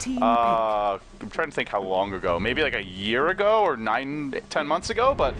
I'm trying to think how long ago. Maybe like a year ago or 9-10 months ago, but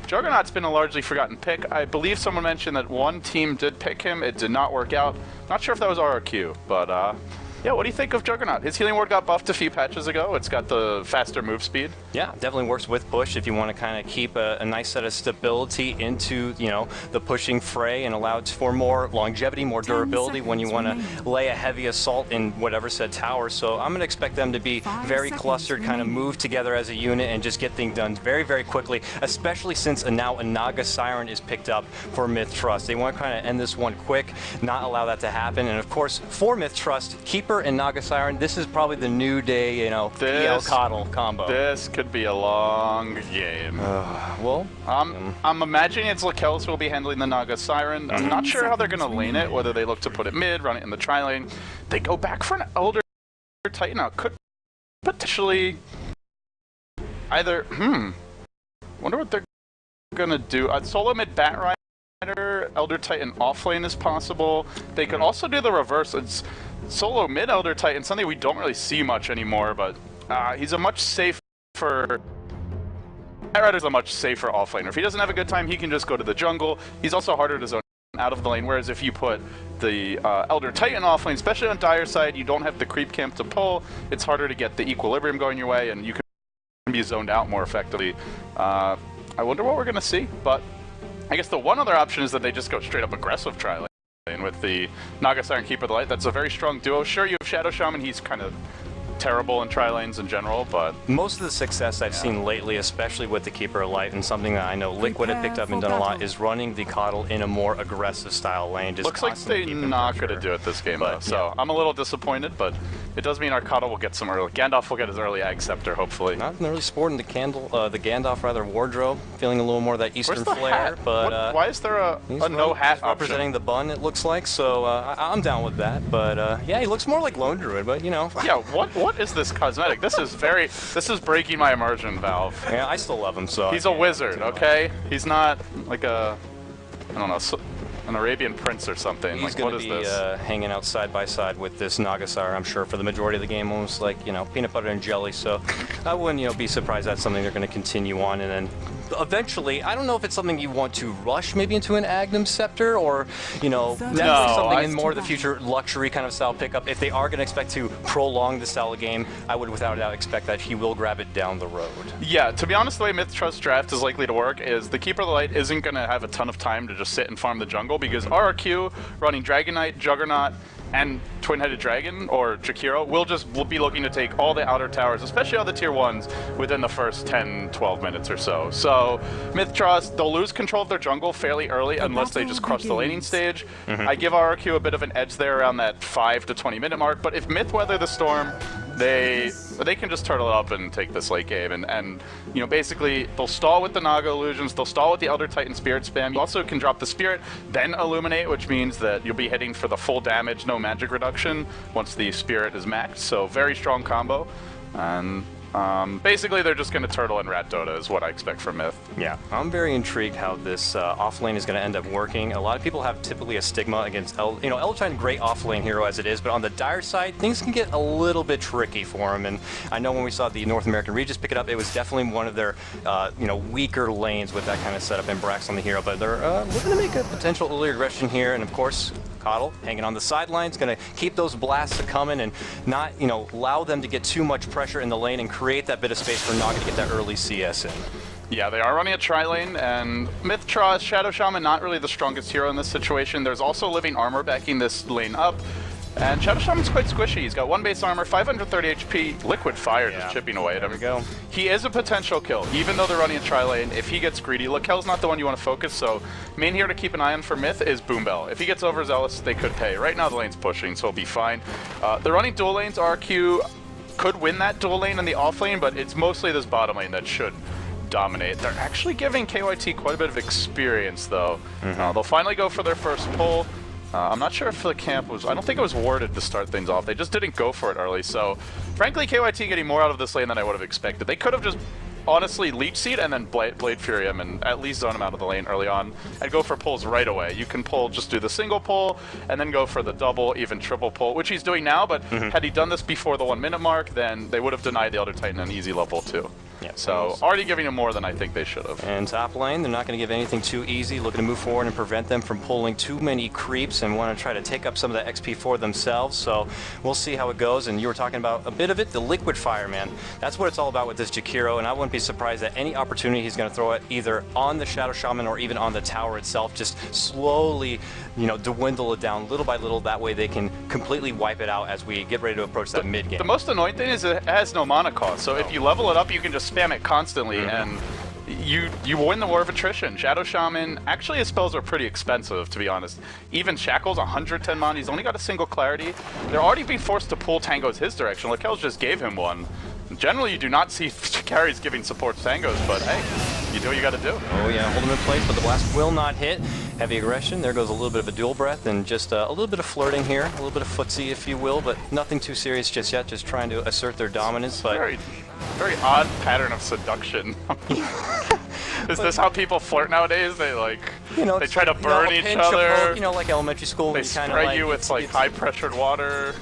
Juggernaut's been a largely forgotten pick. I believe someone mentioned that one team did pick him. It did not work out. Not sure if that was RR.Qeon, but yeah, what do you think of Juggernaut? His healing ward got buffed a few patches ago. It's got the faster move speed. Yeah, definitely works with push if you want to kind of keep a nice set of stability into, you know, the pushing fray and allow it for more longevity, more durability when you want to lay a heavy assault in whatever said tower. So I'm going to expect them to be very clustered, kind of move together as a unit and just get things done very, very quickly, especially since now a Naga Siren is picked up for MiTH.Trust. They want to kind of end this one quick, not allow that to happen. And of course, for MiTH.Trust, Keeper and Naga Siren, this is probably the new day, you know, PL Coddle combo. This could be a long game. Well, I'm imagining it's Lakelz who will be handling the Naga Siren. I'm not sure how they're going to lane it, whether they look to put it mid, run it in the tri lane. They go back for an Elder Titan out. Could potentially either, wonder what they're going to do. Solo mid Bat Rider, Elder Titan offlane is possible. They could also do the reverse. It's solo mid Elder Titan, something we don't really see much anymore, but he's a much safer... Bat Rider's a much safer offlaner. If he doesn't have a good time, he can just go to the jungle. He's also harder to zone out of the lane, whereas if you put the Elder Titan offlane, especially on Dire side, you don't have the creep camp to pull. It's harder to get the equilibrium going your way, and you can be zoned out more effectively. I wonder what we're going to see, but I guess the one other option is that they just go straight up aggressive tri lane with the Naga Siren Keeper of the Light. That's a very strong duo. Sure, you have Shadow Shaman, he's kind of terrible in tri lanes in general, but most of the success I've seen lately, especially with the Keeper of Light, and something that I know Liquid had picked up and done a lot, is running the Coddle in a more aggressive style lane. Just looks like they're not going to do it this game, though, so I'm a little disappointed, but it does mean our Coddle will get some early. Gandalf will get his early Ag Scepter, hopefully. Not really sporting the Gandalf wardrobe, feeling a little more of that Eastern flair. Hat? But why is there a no hat option? Representing the bun, it looks like, so I'm down with that. But yeah, he looks more like Lone Druid, but you know. Yeah, what is this cosmetic? This is breaking my immersion, Valve. Yeah, I still love him, so he's a wizard, okay? He's not like a, I don't know, an Arabian prince or something. He's like, what is going to be hanging out side by side with this Naga Siren, I'm sure, for the majority of the game, almost like, you know, peanut butter and jelly. So I wouldn't, you know, be surprised that's something they're going to continue on, and then eventually, I don't know if it's something you want to rush maybe into an Agnum Scepter, or, you know, definitely something in more of the future luxury kind of style pickup. If they are going to expect to prolong the style of game, I would without a doubt expect that he will grab it down the road. Yeah, to be honest, the way MiTH.Trust draft is likely to work is the Keeper of the Light isn't going to have a ton of time to just sit and farm the jungle, because RR.Qeon running Dragon Knight, Juggernaut, and Twin-Headed Dragon, or Jakiro, will be looking to take all the outer towers, especially all the tier 1s, within the first 10-12 minutes or so. So, MiTH.Trust, they'll lose control of their jungle fairly early unless they just crush the laning stage. I give RR.Qeon a bit of an edge there around that 5 to 20 minute mark, but if Myth weather the storm, they can just turtle up and take this late game, and you know, basically they'll stall with the Naga illusions, they'll stall with the Elder Titan Spirit spam. You also can drop the Spirit, then Illuminate, which means that you'll be hitting for the full damage, no magic reduction once the Spirit is maxed. So very strong combo, and basically they're just going to turtle and rat Dota is what I expect from Myth. Yeah, I'm very intrigued how this offlane is going to end up working. A lot of people have typically a stigma against Elder Titan, great offlane hero as it is, but on the Dire side, things can get a little bit tricky for him. And I know when we saw the North American Regis pick it up, it was definitely one of their weaker lanes with that kind of setup and Brax on the hero. But they're looking to make a potential early aggression here, and of course, Coddle hanging on the sidelines, going to keep those blasts coming and not, allow them to get too much pressure in the lane and create that bit of space for Naga to get that early CS in. Yeah, they are running a tri-lane, and MiTH.Trust, Shadow Shaman, not really the strongest hero in this situation. There's also Living Armor backing this lane up, and Shadow Shaman's quite squishy. He's got 1 base armor, 530 HP, Liquid Fire just chipping away at him. There we go. He is a potential kill, even though they're running a tri-lane. If he gets greedy, Lakel's not the one you want to focus, so main hero to keep an eye on for Myth is Boombell. If he gets overzealous, they could pay. Right now the lane's pushing, so he'll be fine. They're running dual lanes. RQ could win that dual lane in the off lane, but it's mostly this bottom lane that should dominate. They're actually giving KYT quite a bit of experience, though. They'll finally go for their first pull. I'm not sure if the camp was... I don't think it was warded to start things off. They just didn't go for it early, so... Frankly, KYT getting more out of this lane than I would have expected. They could have just honestly Leech Seed and then Blade Fury him and at least zone him out of the lane early on. I'd go for pulls right away. You can pull, just do the single pull, and then go for the double, even triple pull, which he's doing now, but had he done this before the 1 minute mark, then they would have denied the Elder Titan an easy level 2. Yeah, so already giving him more than I think they should have. And top lane, they're not going to give anything too easy, looking to move forward and prevent them from pulling too many creeps and want to try to take up some of the XP for themselves. So we'll see how it goes. And you were talking about a bit of it, the Liquid Fire, man. That's what it's all about with this Jakiro, and I wouldn't be surprised at any opportunity he's going to throw it either on the Shadow Shaman or even on the tower itself, just slowly, you know, dwindle it down little by little. That way they can completely wipe it out as we get ready to approach that mid game. The most annoying thing is it has no mana cost, so if you level it up, you can just spam it constantly, and you win the war of attrition. Shadow Shaman, actually his spells are pretty expensive, to be honest. Even Shackle's 110 mana, he's only got a single clarity. They're already being forced to pull tangos his direction. Lakel's just gave him one. Generally, you do not see carries giving support to tangos, but hey, you do what you gotta do. Oh yeah, hold him in place, but the blast will not hit. Heavy aggression, there goes a little bit of a dual breath and just a little bit of flirting here, a little bit of footsie if you will, but nothing too serious just yet, just trying to assert their dominance. But very odd pattern of seduction. Is this how people flirt nowadays? They like, you know, they try to burn each other. You know, like elementary school. They spray you with like high pressured water.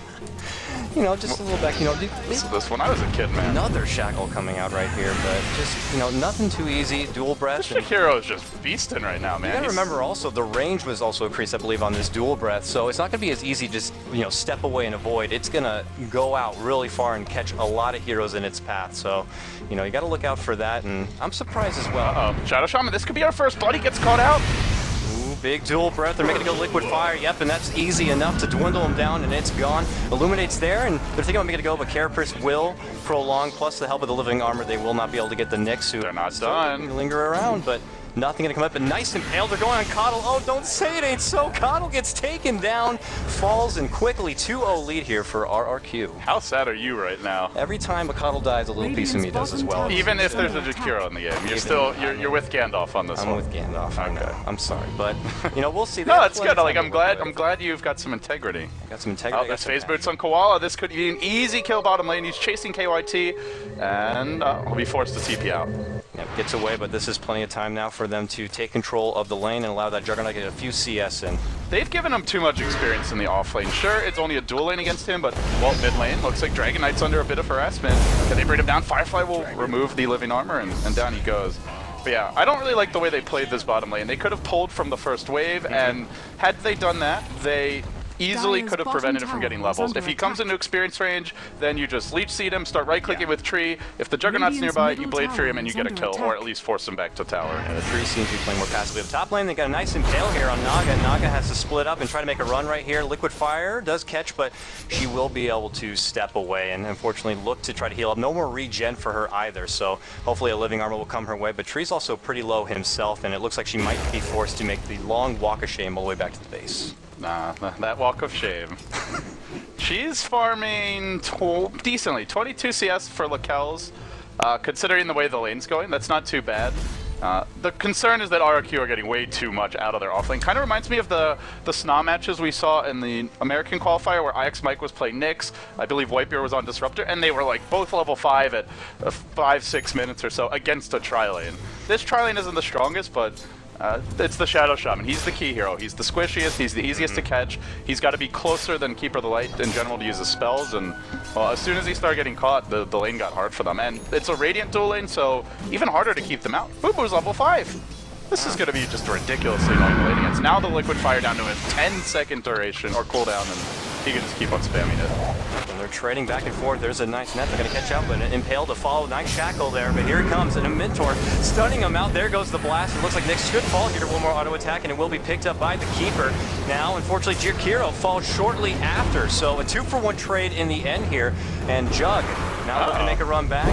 You know, just a little back, you know. This when I was a kid, man. Another Shackle coming out right here, but just, you know, nothing too easy. Dual breath. This Jakiro is just beasting right now, man. You gotta remember also, the range was also increased, I believe, on this dual breath, so it's not gonna be as easy just, you know, step away and avoid. It's gonna go out really far and catch a lot of heroes in its path, so, you know, you gotta look out for that, and I'm surprised as well. Uh-oh, Shadow Shaman, this could be our first blood. He gets caught out. Big dual breath, they're making it go Liquid Fire, yep, and that's easy enough to dwindle him down, and it's gone. Illuminate's there, and they're thinking about making it go, but Carapace will prolong, plus the help of the Living Armor, they will not be able to get the Nyx, who they're not done. Linger around, but nothing gonna come up, but nice impale, they're going on Coddle. Oh, don't say it ain't so. Coddle gets taken down, falls, and quickly 2-0 lead here for RR.Qeon. How sad are you right now? Every time a Coddle dies, a little piece of me does as well. Even if there's a Jakiro in the game, you're with Gandalf on this one. I'm with Gandalf. I know. I'm sorry, but you know, we'll see. No, it's good. Like I'm glad you've got some integrity. Got some integrity. Oh, there's phase boots on Koala. This could be an easy kill bottom lane. He's chasing KYT, and he'll be forced to TP out. Yep, gets away, but this is plenty of time now for them to take control of the lane and allow that Juggernaut to get a few CS in. They've given him too much experience in the off lane. Sure, it's only a dual lane against him, but well, mid lane looks like Dragon Knight's under a bit of harassment. Can they bring him down? Firefly will remove the living armor, and down he goes. But yeah, I don't really like the way they played this bottom lane. They could have pulled from the first wave, and had they done that, they easily could have prevented him from getting levels. If he comes into experience range, then you just Leech Seed him, start right-clicking with Tree. If the Juggernaut's nearby, you Blade Fury him and you get a kill, or at least force him back to tower. And the Tree seems to be playing more passively. Up top lane, they got a nice impale here on Naga. Naga has to split up and try to make a run right here. Liquid Fire does catch, but she will be able to step away and unfortunately look to try to heal up. No more regen for her either, so hopefully a Living Armor will come her way. But Tree's also pretty low himself, and it looks like she might be forced to make the long walk of shame all the way back to the base. Nah, that walk of shame. She's farming decently, 22 CS for Lakel's. Considering the way the lane's going, that's not too bad. The concern is that RR.Qeon are getting way too much out of their offlane. Kind of reminds me of the SNA matches we saw in the American qualifier where IX Mike was playing Nyx. I believe Whitebeard was on Disruptor, and they were like both level 5 at 5-6 minutes or so against a tri-lane. This tri-lane isn't the strongest, but it's the Shadow Shaman. He's the key hero. He's the squishiest. He's the easiest to catch. He's got to be closer than Keeper of the Light in general to use his spells. And well, as soon as he started getting caught, the lane got hard for them. And it's a Radiant dual lane, so even harder to keep them out. Boo Boo's level 5. This is going to be just a ridiculously annoying lane against. Now the Liquid Fire down to a 10-second duration or cooldown, and he can just keep on spamming it. And they're trading back and forth. There's a nice net. They're going to catch up, but an impale to follow. Nice shackle there, but here he comes, and a Mentor stunning him out. There goes the blast. It looks like Nyx should fall here to one more auto attack, and it will be picked up by the Keeper. Now, unfortunately, Jakiro falls shortly after, so a 2-for-1 trade in the end here, and Jug now looking to make a run back.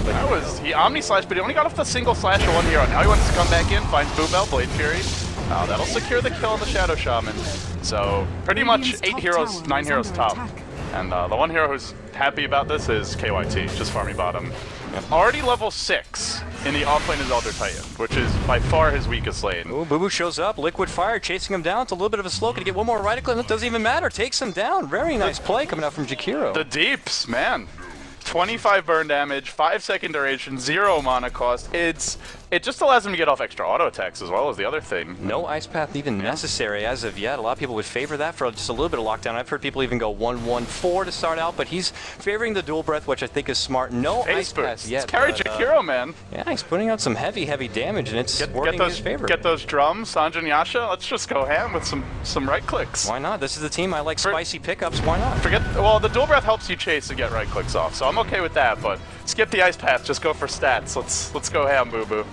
But that was, he Omni-Slash, but he only got off the single slash of one hero. Now he wants to come back in, finds Boobell, Blade Fury. That'll secure the kill on the Shadow Shaman. So, pretty much 8 heroes, 9 heroes top. And the one hero who's happy about this is KYT, just farming bottom. Yep. Already level 6 in the offlane is Elder Titan, which is by far his weakest lane. Ooh, Boo Boo shows up, Liquid Fire chasing him down. It's a little bit of a slow. Can he get one more right click? It doesn't even matter. Takes him down. Very nice play coming out from Jakiro. The deeps, man. 25 burn damage, 5-second duration, 0 mana cost. It just allows him to get off extra auto attacks as well as the other thing. No Ice Path even necessary as of yet. A lot of people would favor that for just a little bit of lockdown. I've heard people even go 1-1-4 to start out, but he's favoring the dual breath, which I think is smart. No Ice Path yet. It's carry Jakiro, man. Yeah, he's putting out some heavy damage, and it's working in his favor. Get those drums, Sanjin Yasha. Let's just go ham with some right clicks. Why not? This is the team. I like spicy pickups. Why not? Well, the dual breath helps you chase and get right clicks off, so I'm okay with that. But skip the Ice Path. Just go for stats. Let's go ham, boo boo.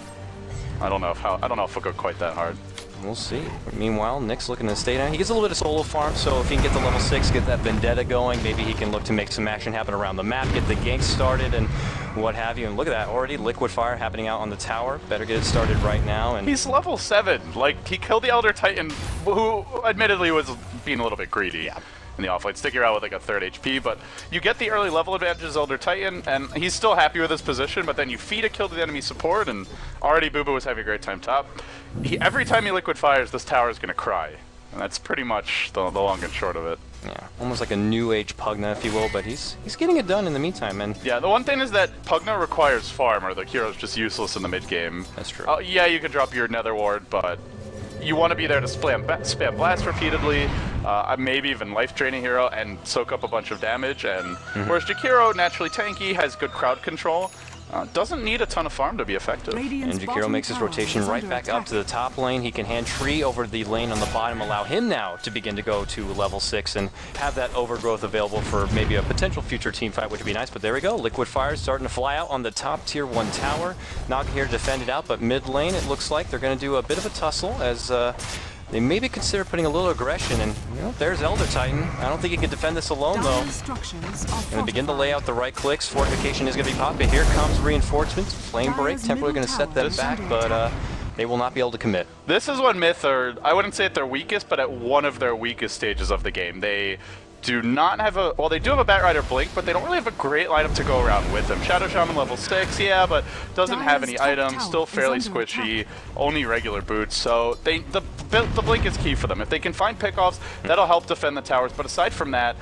I don't know if we'll go quite that hard. We'll see. Meanwhile, Nick's looking to stay down. He gets a little bit of solo farm, so if he can get to level 6, get that Vendetta going, maybe he can look to make some action happen around the map, get the gank started, and what have you. And look at that, already Liquid Fire happening out on the tower. Better get it started right now. And he's level 7. Like, he killed the Elder Titan, who admittedly was being a little bit greedy. Yeah. In the offlane, stick around with like a 3rd HP, but you get the early level advantages Elder Titan, and he's still happy with his position, but then you feed a kill to the enemy support, and already Boo Boo was having a great time top. Every time he liquid fires, this tower is going to cry, and that's pretty much the long and short of it. Yeah, almost like a new age Pugna, if you will, but he's getting it done in the meantime, and yeah, the one thing is that Pugna requires farm, or the hero's just useless in the mid game. That's true. Yeah, you can drop your Nether Ward, but you want to be there to spam blast repeatedly, maybe even life draining hero, and soak up a bunch of damage. And whereas Jakiro, naturally tanky, has good crowd control, doesn't need a ton of farm to be effective. And Jakiro makes his rotation right back up to the top lane. He can hand Tree over the lane on the bottom, allow him now to begin to go to level 6 and have that overgrowth available for maybe a potential future team fight, which would be nice. But there we go, Liquid Fire starting to fly out on the top tier 1 tower. Naga here to defend it out, but mid lane it looks like they're going to do a bit of a tussle as they maybe consider putting a little aggression, and you know, there's Elder Titan. I don't think he can defend this alone though. Going to begin to lay out the right clicks. Fortification is going to be popped, but here comes reinforcements. Flame Break, temporarily going to set them back, but they will not be able to commit. This is when MiTH are, I wouldn't say at their weakest, but at one of their weakest stages of the game. They do not have a, well, they do have a Batrider Blink, but they don't really have a great lineup to go around with them. Shadow Shaman level 6, yeah, but doesn't have any items, still fairly squishy, only regular boots, so the Blink is key for them. If they can find pickoffs, that'll help defend the towers, but aside from that,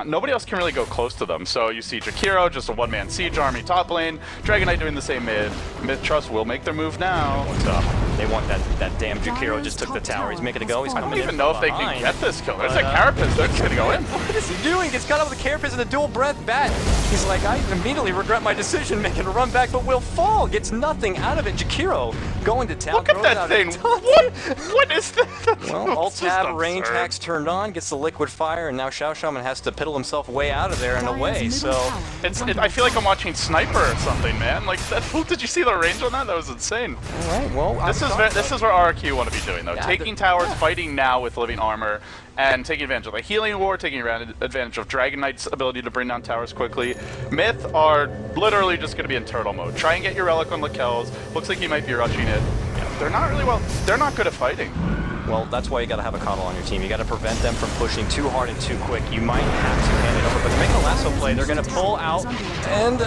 nobody else can really go close to them. So you see Jakiro, just a one-man siege army top lane, Dragon Knight doing the same mid. MiTH.Trust will make their move now. What's up? They want that damn Jakiro just took the tower. He's making it go. He's coming in. I don't even know if they can get this kill. There's a Carapace that's going to go in. What is he doing? Gets caught up with the Carapace and the dual breath bat. He's like, I immediately regret my decision making a run back, but will fall. Gets nothing out of it. Jakiro going to town. Look at that thing. What is that? Well, alt-tab range hacks turned on, gets the Liquid Fire, and now Xiao Shaman has to piddle himself way out of there and away, so I feel like I'm watching Sniper or something, man. Like, did you see the range on that? That was insane. All right, well, this is where RR.Qeon want to be doing, though. Yeah, taking towers, fighting now with living armor, and taking advantage of the healing ward, taking advantage of Dragon Knight's ability to bring down towers quickly. MiTH are literally just going to be in turtle mode. Try and get your relic on Lakel's. Looks like he might be rushing it. Yeah, they're not really they're not good at fighting. Well, that's why you got to have a coddle on your team. You got to prevent them from pushing too hard and too quick. You might have to hand it over, but to make a lasso play, they're going to pull out and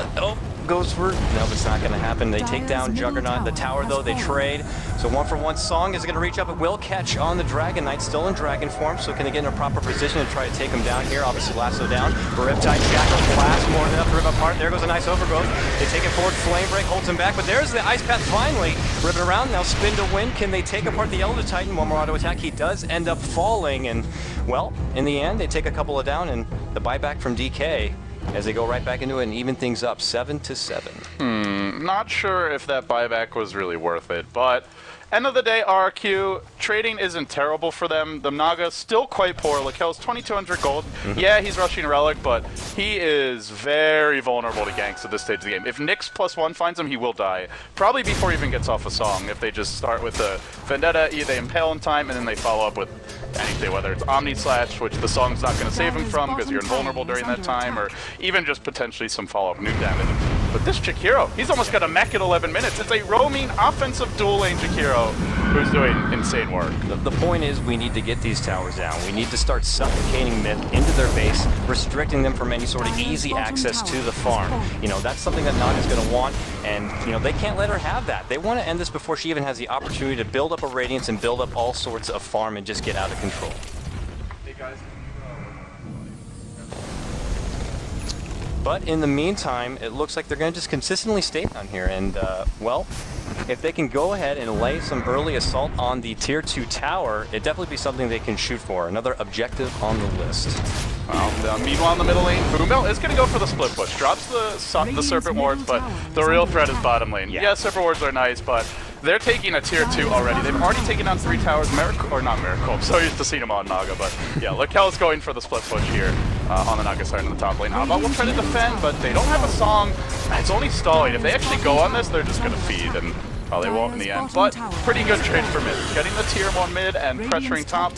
goes for, no, it's not going to happen. They take down Juggernaut. The tower, though, they trade. So 1-for-1 Song is going to reach up. It will catch on the Dragon Knight, still in dragon form, so can they get in a proper position and try to take him down here? Obviously, lasso down. Riptide Shackle blast, more than enough to rip apart. There goes a nice overgrowth. They take it forward. Flame Break holds him back, but there's the Ice Path finally ripping around. Now spin to win. Can they take apart the Elder Titan? One more auto attack. He does end up falling, and, well, in the end, they take a couple of down, and the buyback from DK as they go right back into it and even things up 7-7. Not sure if that buyback was really worth it, but end of the day, RQ, trading isn't terrible for them. The Naga still quite poor. Lakel's 2,200 gold. Yeah, he's rushing Relic, but he is very vulnerable to ganks at this stage of the game. If Nyx +1 finds him, he will die. Probably before he even gets off a song, if they just start with the Vendetta, they impale in time, and then they follow up with anything, whether it's Omni Slash, which the song's not going to save him from because you're invulnerable during that time, or even just potentially some follow-up nuke damage. But this Jakiro, he's almost got a mech at 11 minutes. It's a roaming offensive dual lane Jakiro who's doing insane work. The point is we need to get these towers down. We need to start suffocating MiTH into their base, restricting them from any sort of easy access to the farm. You know, that's something that Naga's going to want, and, you know, they can't let her have that. They want to end this before she even has the opportunity to build up a Radiance and build up all sorts of farm and just get out of control. Hey guys. But in the meantime, it looks like they're going to just consistently stay down here. And, well, if they can go ahead and lay some early assault on the Tier 2 tower, it'd definitely be something they can shoot for. Another objective on the list. Well, meanwhile, in the middle lane, Boombill is going to go for the split push. Drops the Serpent Wards, but the real threat is bottom lane. Yeah, Serpent Wards are nice, but they're taking a Tier 2 already. They've already taken down 3 towers. Not Miracle. I'm so used to seeing them on Naga, but yeah, Lakel's going for the split push here on the Naga side in the top lane. Aba will try to defend, but they don't have a song. It's only stalling. If they actually go on this, they're just going to feed, and well, they won't in the end. But pretty good trade for mid. Getting the Tier 1 mid and pressuring top,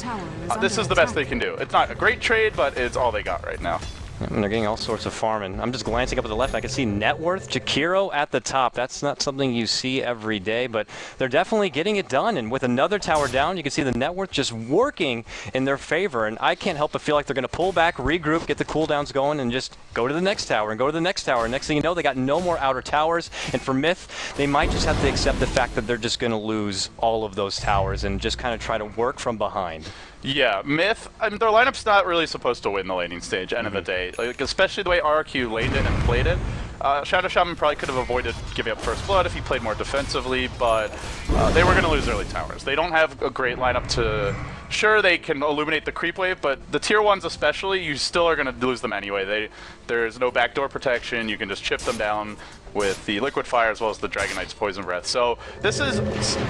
this is the best they can do. It's not a great trade, but it's all they got right now. And they're getting all sorts of farm, and I'm just glancing up at the left. I can see net worth, Jakiro at the top. That's not something you see every day, but they're definitely getting it done. And with another tower down, you can see the net worth just working in their favor. And I can't help but feel like they're going to pull back, regroup, get the cooldowns going, and just go to the next tower and go to the next tower. Next thing you know, they got no more outer towers. And for MiTH, they might just have to accept the fact that they're just going to lose all of those towers and just kind of try to work from behind. Yeah, MiTH, I mean, their lineup's not really supposed to win the laning stage, end of the day. Like, especially the way RR.Qeon laid it and played it. Shadow Shaman probably could have avoided giving up first blood if he played more defensively, but they were going to lose early towers. They don't have a great lineup to... Sure, they can illuminate the creep wave, but the Tier 1s especially, you still are going to lose them anyway. There's no backdoor protection. You can just chip them down with the Liquid Fire as well as the Dragon Knight's Poison Breath. So this is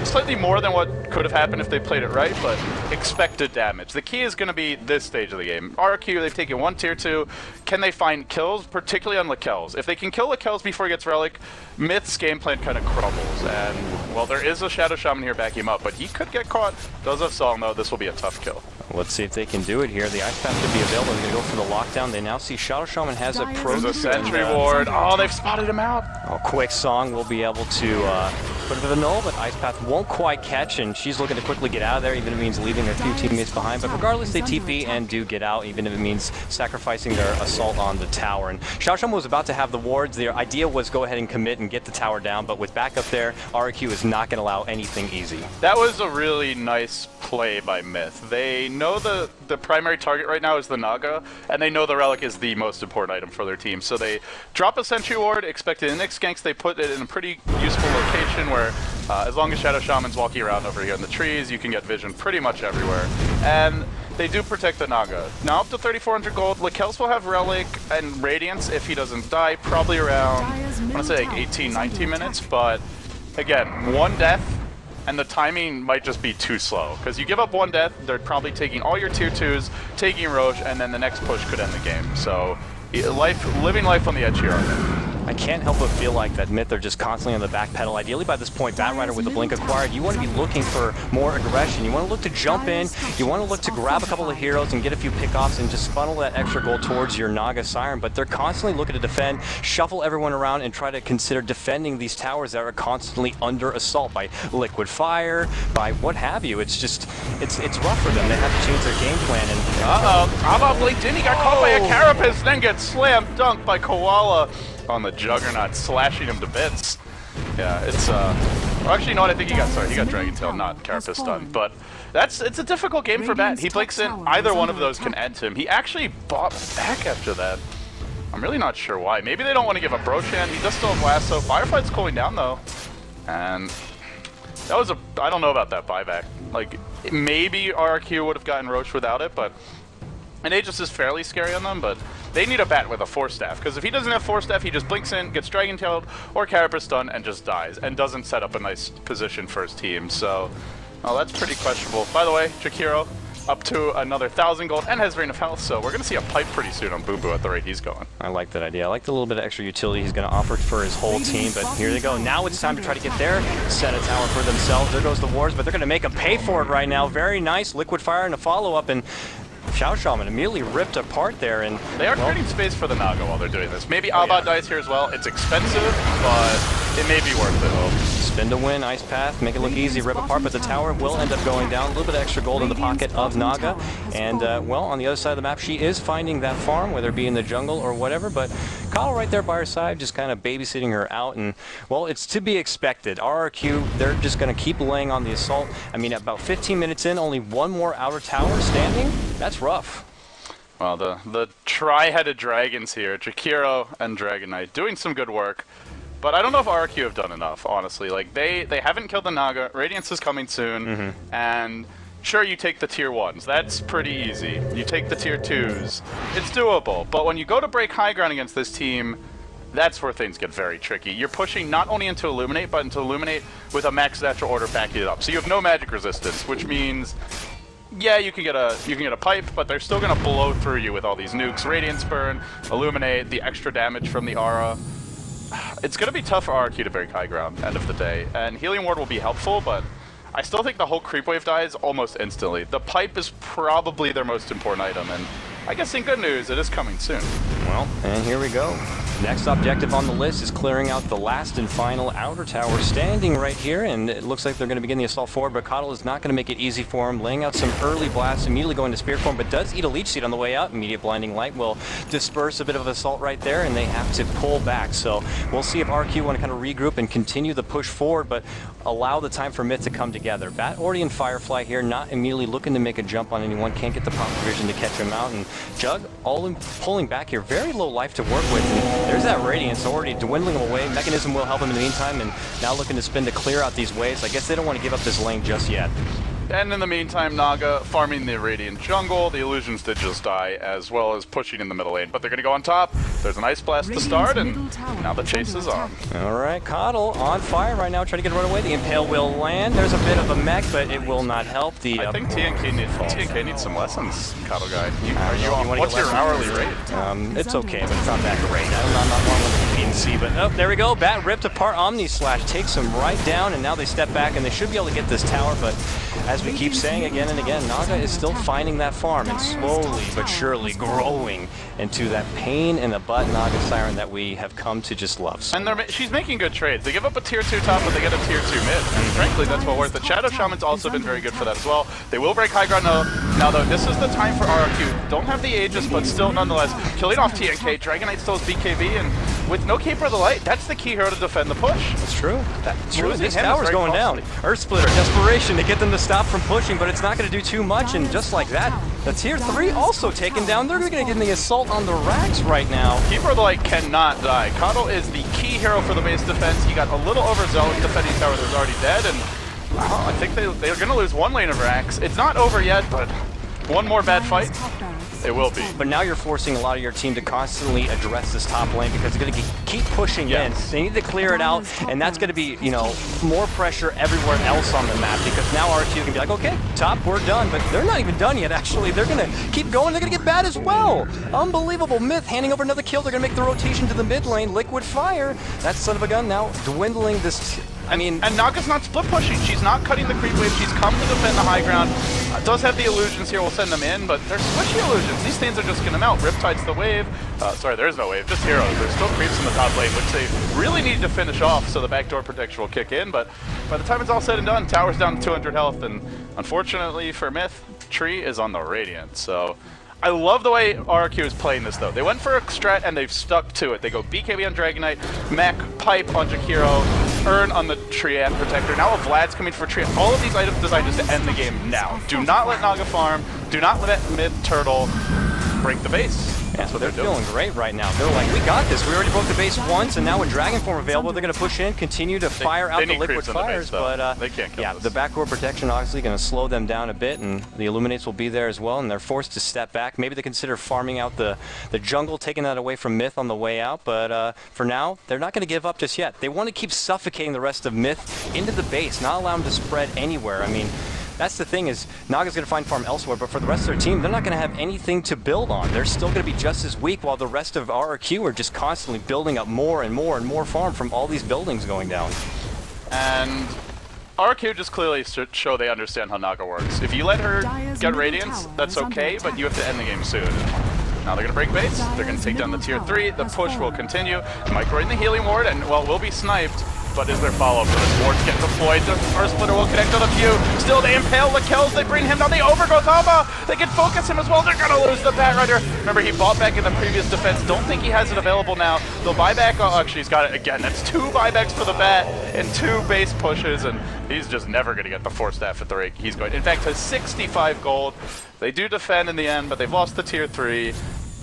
slightly more than what could have happened if they played it right, but expected damage. The key is going to be this stage of the game. RR.Qeon, they've taken 1 Tier 2. Can they find kills, particularly on Lakel's? If they can kill Lakel's before he gets Relic, MiTH's game plan kind of crumbles. And, well, there is a Shadow Shaman here backing him up, but he could get caught. Does have Song, though. This will be a tough kill. Let's see if they can do it here. The Ice Path should be available. They're going to go for the lockdown. They now see Shadow Shaman has a There's a Sentry Ward. Oh, they've spotted him out. Oh, quick Song will be able to put it to the null, but Ice Path won't quite catch, and she's looking to quickly get out of there, even if it means leaving a few teammates behind. But regardless, they TP and do get out, even if it means sacrificing their assault on the tower. And Shadow Shaman was about to have the wards. Their idea was go ahead and commit and get the tower down, but with backup there, RR.Qeon is not going to allow anything easy. That was a really nice play by MiTH. They know the primary target right now is the Naga, and they know the Relic is the most important item for their team. So they drop a Sentry Ward, expected in Nyx ganks, they put it in a pretty useful location where as long as Shadow Shaman's walking around over here in the trees, you can get vision pretty much everywhere. And they do protect the Naga. Now up to 3,400 gold, Lakel's will have Relic and Radiance if he doesn't die, probably around, I want to say like 18, 19 minutes, but again, 1 death, and the timing might just be too slow. Because you give up 1 death, they're probably taking all your Tier 2s, taking Roche, and then the next push could end the game. So, living life on the edge here, aren't they? I can't help but feel like that MiTH are just constantly on the back pedal. Ideally, by this point, Batrider with the Blink acquired, you want to be looking for more aggression. You want to look to jump in, you want to look to grab a couple of heroes and get a few pickoffs and just funnel that extra goal towards your Naga Siren. But they're constantly looking to defend, shuffle everyone around, and try to consider defending these towers that are constantly under assault by Liquid Fire, by what have you. It's just, it's rough for them. They have to change their game plan. And Aba blinked in, he got caught by a Carapace, then gets slam dunked by Koala on the Juggernaut, slashing him to bits. Yeah, it's actually, no, I think he got Dragon Tail, not Carapace stun. But it's a difficult game for Bat. He blinks in, either one of those can end him. He actually bought back after that. I'm really not sure why. Maybe they don't want to give up Roshan. He does still have Lasso. Firefight's cooling down though. And that was I don't know about that buyback. Like, maybe RR.Qeon would have gotten Roche without it, but and Aegis is fairly scary on them, but they need a Bat with a Force Staff, because if he doesn't have Force Staff, he just blinks in, gets Dragon Tailed or Carapace stun, and just dies, and doesn't set up a nice position for his team. So, that's pretty questionable. By the way, Jakiro up to another 1,000 gold and has Rain of Health, so we're going to see a pipe pretty soon on Boo Boo at the rate he's going. I like that idea. I like the little bit of extra utility he's going to offer for his whole team, but here they go. Now it's time to try to get there, set a tower for themselves. There goes the wards, but they're going to make them pay for it right now. Very nice. Liquid Fire and a follow-up, and Shadow Shaman immediately ripped apart there, and they are creating space for the Naga while they're doing this. Maybe Abba dies here as well. It's expensive, but it may be worth it. Spin to win, Ice Path, make it look easy, rip apart, but the tower will end up going down. A little bit of extra gold in the pocket of Naga, and well, on the other side of the map, she is finding that farm, whether it be in the jungle or whatever, but Kyle right there by her side, just kind of babysitting her out, and well, it's to be expected. RR.Qeon, they're just going to keep laying on the assault. I mean, about 15 minutes in, only 1 more outer tower standing. That's rough. Well, the tri-headed dragons here, Jakiro and Dragon Knight, doing some good work. But I don't know if RQ have done enough, honestly. Like, they haven't killed the Naga. Radiance is coming soon. And sure, you take the tier 1s. That's pretty easy. You take the tier 2s. It's doable. But when you go to break high ground against this team, that's where things get very tricky. You're pushing not only into Illuminate, but into Illuminate with a max natural order backing it up. So you have no magic resistance, which means, yeah, you can get a pipe, but they're still gonna blow through you with all these nukes. Radiance burn, Illuminate, the extra damage from the aura. It's gonna be tough for RQ to break high ground, end of the day. And Healing Ward will be helpful, but I still think the whole creep wave dies almost instantly. The pipe is probably their most important item, and I guess in good news, it is coming soon. Well, and here we go. Next objective on the list is clearing out the last and final outer tower, standing right here, and it looks like they're going to begin the assault forward, but Coddle is not going to make it easy for him, laying out some early blasts, immediately going to spear form, but does eat a leech seed on the way out. Immediate blinding light will disperse a bit of assault right there, and they have to pull back. So we'll see if RQ want to kind of regroup and continue the push forward, but allow the time for MiTH to come together. Bat Ordi and Firefly here, not immediately looking to make a jump on anyone, can't get the proper vision to catch him out, and Jug all in pulling back here, very low life to work with, and there's that Radiance already dwindling away. Mechanism will help him in the meantime, and now looking to spin to clear out these waves. I guess they don't want to give up this lane just yet. And in the meantime, Naga farming the Radiant jungle. The illusions did just die, as well as pushing in the middle lane. But they're going to go on top. There's an Ice Blast to start, and now the chase is on. All right, Coddle on fire right now, trying to get run away. The Impale will land. There's a bit of a mech, but it will not help. I think TNK needs some lessons, Coddle guy. What's your hourly rate? It's okay, but it's not that great. I'm not one with the PNC, but oh, there we go. Bat ripped apart. Omni Slash takes him right down, and now they step back, and they should be able to get this tower, but as we keep saying again and again, Naga is still finding that farm and slowly but surely growing into that pain in the butt Naga Siren that we have come to just love. So. And she's making good trades. They give up a tier 2 top, but they get a tier 2 mid. And frankly, that's well worth it. Shadow Shaman's also been very good for that as well. They will break high ground now though. This is the time for RRQ. Don't have the Aegis, but still nonetheless killing off TNK. Dragon Knight still has BKB, and with no Keeper of the Light, that's the key hero to defend the push. That's true. That's true. This tower's going down. Earth Splitter, desperation to get them to stop from pushing, but it's not going to do too much, and just like that, the tier 3 also taken down. They're going to get the assault on the racks right now. Keeper of the Light cannot die. Coddle is the key hero for the base defense. He got a little overzealous defending tower that was already dead, and I think they're going to lose one lane of racks. It's not over yet, but one more bad fight. It will be. But now you're forcing a lot of your team to constantly address this top lane because they're going to keep pushing in. They need to clear it out, and that's going to be, you know, more pressure everywhere else on the map because now RQ can be like, okay, top, we're done. But they're not even done yet, actually. They're going to keep going. They're going to get bad as well. Unbelievable. MiTH handing over another kill. They're going to make the rotation to the mid lane. Liquid Fire, that son of a gun now dwindling this. And Naga's not split pushing. She's not cutting the creep wave. She's come to defend the high ground. Does have the illusions here. We'll send them in, but they're squishy illusions. These things are just going to melt. Riptide's the wave. Sorry, there is no wave. Just heroes. There's still creeps in the top lane, which they really need to finish off so the backdoor protection will kick in. But by the time it's all said and done, tower's down to 200 health, and unfortunately for MiTH, Tree is on the Radiant. So I love the way RQ is playing this, though. They went for a strat, and they've stuck to it. They go BKB on Dragon Knight, Mech, Pipe on Jakiro, Urn on the Triad Protector. Now a Vlad's coming for Triad. All of these items designed just to end the game now. Do not let Naga farm. Do not let MiTH Turtle break the base. That's what they're feeling great right now. They're like, we got this. We already broke the base once, and now with Dragon Form available, they're going to push in, continue to fire out the Liquid Fires. But they can't kill this. The backdoor protection obviously going to slow them down a bit, and the Illuminates will be there as well, and they're forced to step back. Maybe they consider farming out the jungle, taking that away from MiTH on the way out, but for now, they're not going to give up just yet. They want to keep suffocating the rest of MiTH into the base, not allow them to spread anywhere. I mean, that's the thing is, Naga's going to find farm elsewhere, but for the rest of their team, they're not going to have anything to build on. They're still going to be just as weak while the rest of RRQ are just constantly building up more and more and more farm from all these buildings going down. And RRQ just clearly show they understand how Naga works. If you let her get Radiance, that's okay, but you have to end the game soon. Now they're going to break base, they're going to take down the tier 3, the push will continue, microing the healing ward, and well, will be sniped. but is there follow-up for this? Wards get deployed, the first splitter will connect on a few. Still, they impale the kills, they bring him down, they overgrowth Alba! They can focus him as well, they're gonna lose the Bat Rider. Remember, he bought back in the previous defense, don't think he has it available now. They'll buy back, oh, actually he's got it again. That's 2 buybacks for the Bat and 2 base pushes, and he's just never gonna get the 4 staff at the rate he's going. In fact, has 65 gold. They do defend in the end, but they've lost the tier 3.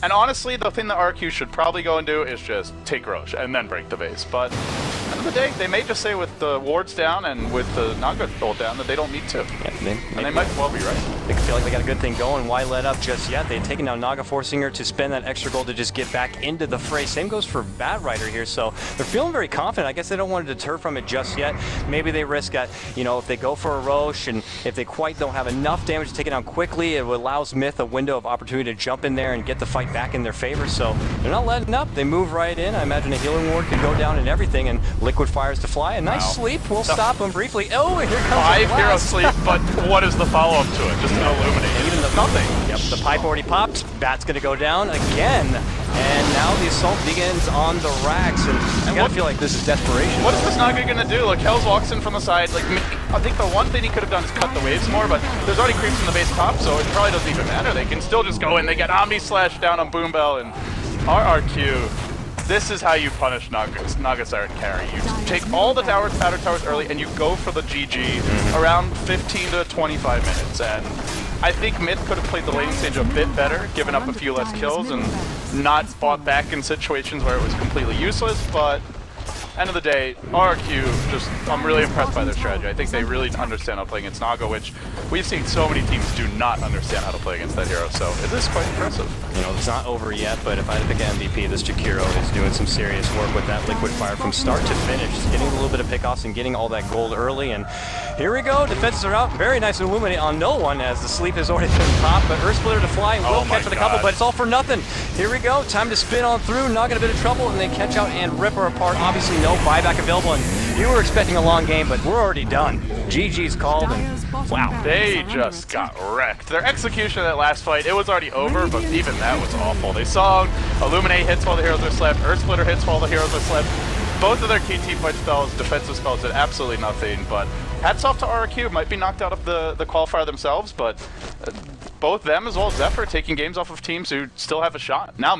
And honestly, the thing that RQ should probably go and do is just take Roche and then break the base. But at the end of the day, they may just say with the wards down and with the Naga ult down that they don't need to. Yeah, and they might well be right. They feel like they got a good thing going. Why let up just yet? They've taken down Naga, forcing her to spend that extra gold to just get back into the fray. Same goes for Bat Rider here, so they're feeling very confident. I guess they don't want to deter from it just yet. Maybe they risk at, if they go for a Roche and if they quite don't have enough damage to take it down quickly, it allows MiTH a window of opportunity to jump in there and get the fight back in their favor. So they're not letting up. They move right in. I imagine a healing ward could go down and everything, and liquid fires to fly. A nice sleep. We'll stop them briefly. Oh, here comes 5 hero sleep, but what is the follow-up to it? Just an illuminate. Even nothing. Yep, the pipe already popped. Bat's gonna go down again. And now the assault begins on the racks, and I gotta feel like this is desperation. What is this Naga gonna do? Like, Hells walks in from the side. Like, I think the one thing he could have done is cut the waves more, but there's already creeps in the base top, so it probably doesn't even matter. They can still just go in. They get Omni Slash down on Boombell, and RR.Qeon. This is how you punish Naga Siren carry. You take all the powder towers early, and you go for the GG around 15 to 25 minutes. And I think MiTH could have played the laning stage a bit better, given up a few less kills, and not fought back in situations where it was completely useless, but end of the day, RQ, I'm really impressed by their strategy. I think they really understand how to play against Naga, which we've seen so many teams do not understand how to play against that hero, so it is quite impressive. It's not over yet, but if I had to pick an MVP, this Jakiro is doing some serious work with that liquid fire from start to finish. He's getting a little bit of pickoffs and getting all that gold early, and here we go. Defenses are out. Very nice illuminate on no one as the sleep has already been popped, but Earth Splitter to fly will catch with a couple, but it's all for nothing. Here we go. Time to spin on through. Not in a bit of trouble, and they catch out and rip her apart. Obviously, no buyback available, and you were expecting a long game, but we're already done. GG's called, and wow. They just got wrecked. Their execution of that last fight, it was already over, but even that was awful. They saw Illuminate hits while the heroes are slept, Earth Splitter hits while the heroes are slept. Both of their key team fight spells, defensive spells, did absolutely nothing, but hats off to RQ. Might be knocked out of the qualifier themselves, but both them as well as Zephyr taking games off of teams who still have a shot. Now